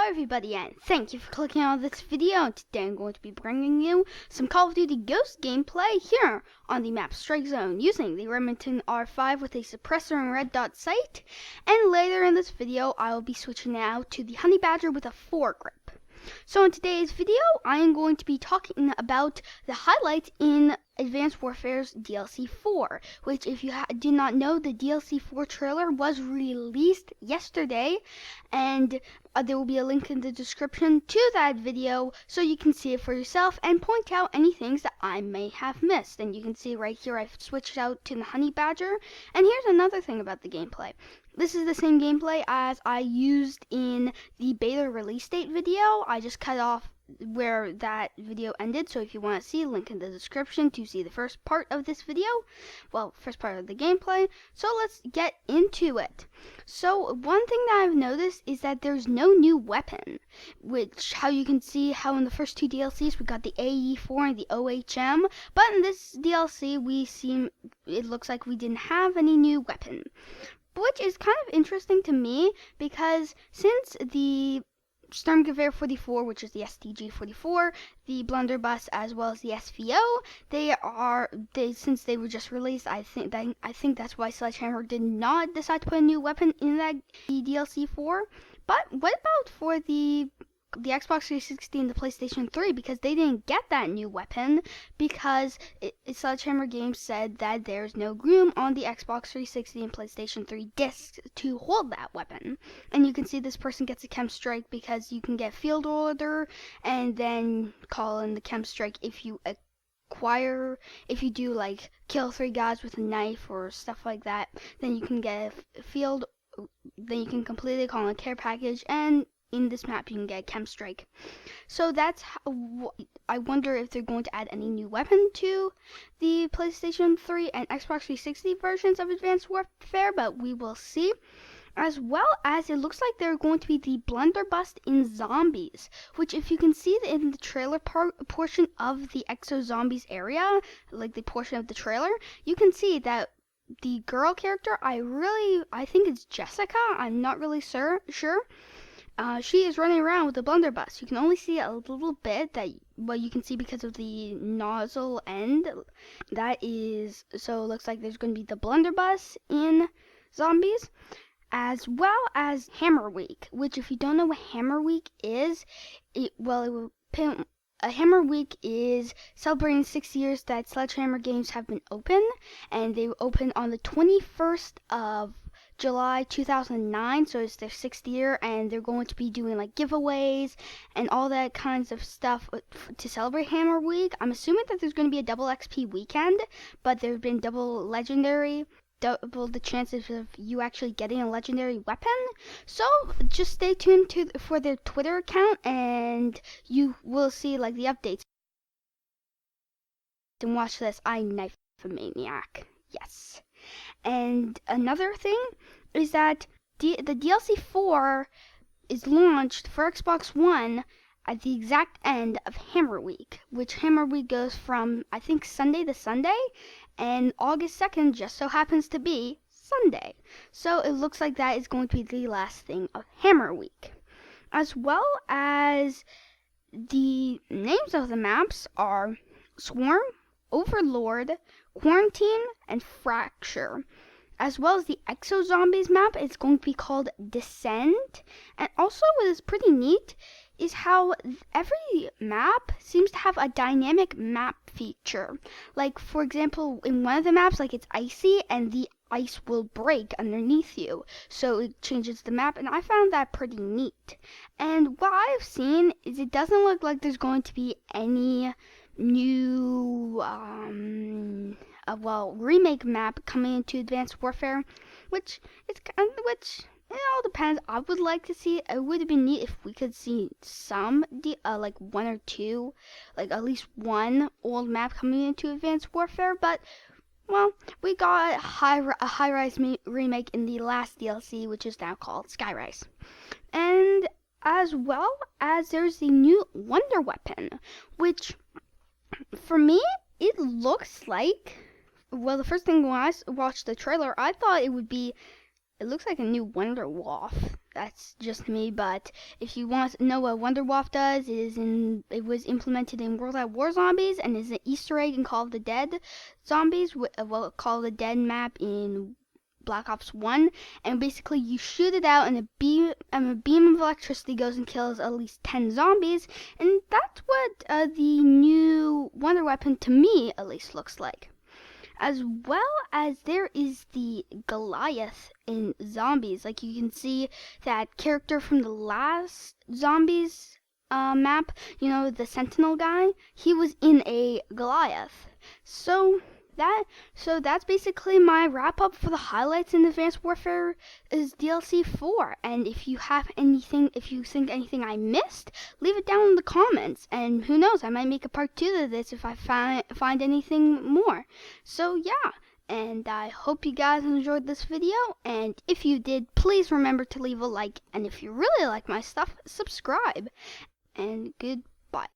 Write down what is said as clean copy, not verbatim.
everybody, and thank you for clicking on this video. Today I'm going to be bringing you some Call of Duty Ghost gameplay here on the map Strike Zone using the Remington R5 with a suppressor and red dot sight. And later in this video I will be switching now to the Honey Badger with a foregrip. So in today's video I am going to be talking about the highlights in Advanced Warfare's DLC 4, which if you did not know, the DLC 4 trailer was released yesterday, and there will be a link in the description to that video so you can see it for yourself and point out any things that I may have missed. And you can see right here I've switched out to the Honey Badger. And here's another thing about the gameplay. This is the same gameplay as I used in the beta release date video. I just cut off where that video ended, so if you want to see, link in the description to see the first part of this video, first part of the gameplay. So let's get into it. So one thing that I've noticed is that there's no new weapon, which how you can see how in the first two DLCs we got the AE4 and the OHM, but in this DLC it looks like we didn't have any new weapon, which is kind of interesting to me because since the Sturmgewehr 44, which is the STG-44, the blunderbuss as well as the SVO, since they were just released, I think that's why Sledgehammer did not decide to put a new weapon in that DLC 4. But what about for the Xbox 360 and the PlayStation 3, because they didn't get that new weapon because Sledgehammer Games said that there's no room on the Xbox 360 and PlayStation 3 discs to hold that weapon. And you can see this person gets a chem strike because you can get field order and then call in the chem strike if you do like kill 3 guys with a knife or stuff like that, then you can get a field, then you can completely call in a care package, and in this map you can get a chem strike. So that's how I wonder if they're going to add any new weapon to the PlayStation 3 and Xbox 360 versions of Advanced Warfare, but we will see. As well as it looks like they're going to be the blunderbuss in zombies, which if you can see in the trailer portion of the Exo Zombies area, like the portion of the trailer, you can see that the girl character, I think it's Jessica, I'm not really sure. She is running around with the blunderbuss. You can only see a little bit you can see because of the nozzle end. So it looks like there's going to be the blunderbuss in zombies, as well as Hammer Week, which if you don't know what Hammer Week is, Hammer Week is celebrating 6 years that Sledgehammer Games have been open, and they opened on the 21st of July 2009, so it's their 6th year, and they're going to be doing like giveaways and all that kinds of stuff to celebrate Hammer Week. I'm assuming that there's going to be a double XP weekend, but there's been double the chances of you actually getting a legendary weapon. So just stay tuned for their Twitter account, and you will see like the updates. And watch this, I knife a maniac. Yes. And another thing is that the DLC 4 is launched for Xbox One at the exact end of Hammer Week, which Hammer Week goes from, I think, Sunday to Sunday, and August 2nd just so happens to be Sunday. So it looks like that is going to be the last thing of Hammer Week. As well as the names of the maps are Swarm, Overlord, Quarantine, and Fracture. As well as the Exo Zombies map, it's going to be called Descent. And also what is pretty neat is how every map seems to have a dynamic map feature. Like, for example, in one of the maps, like, it's icy and the ice will break underneath you, so it changes the map, and I found that pretty neat. And what I've seen is it doesn't look like there's going to be any new remake map coming into Advanced Warfare, which it all depends. I would like to see, it would have been neat if we could see some like one or two, like at least one old map coming into Advanced Warfare, but well, we got a high-rise remake in the last DLC, which is now called Skyrise. And as well as there's the new Wonder Weapon, which for me, it looks like, the first thing when I watched the trailer, I thought it looks like a new Wonder Waff. That's just me, but if you want to know what Wonderwolf does, it was implemented in World at War Zombies and is an Easter egg in Call of the Dead Zombies, Call of the Dead map in Black Ops 1, and basically you shoot it out and a beam of electricity goes and kills at least 10 zombies, and that's what the new Wonder Weapon, to me at least, looks like. As well as there is the Goliath in Zombies. Like, you can see that character from the last Zombies map, the Sentinel guy, he was in a Goliath. So that's basically my wrap up for the highlights in Advanced Warfare is DLC 4. And if you think anything I missed, leave it down in the comments. And who knows, I might make a part 2 of this if I find anything more. So yeah, and I hope you guys enjoyed this video. And if you did, please remember to leave a like. And if you really like my stuff, subscribe. And goodbye.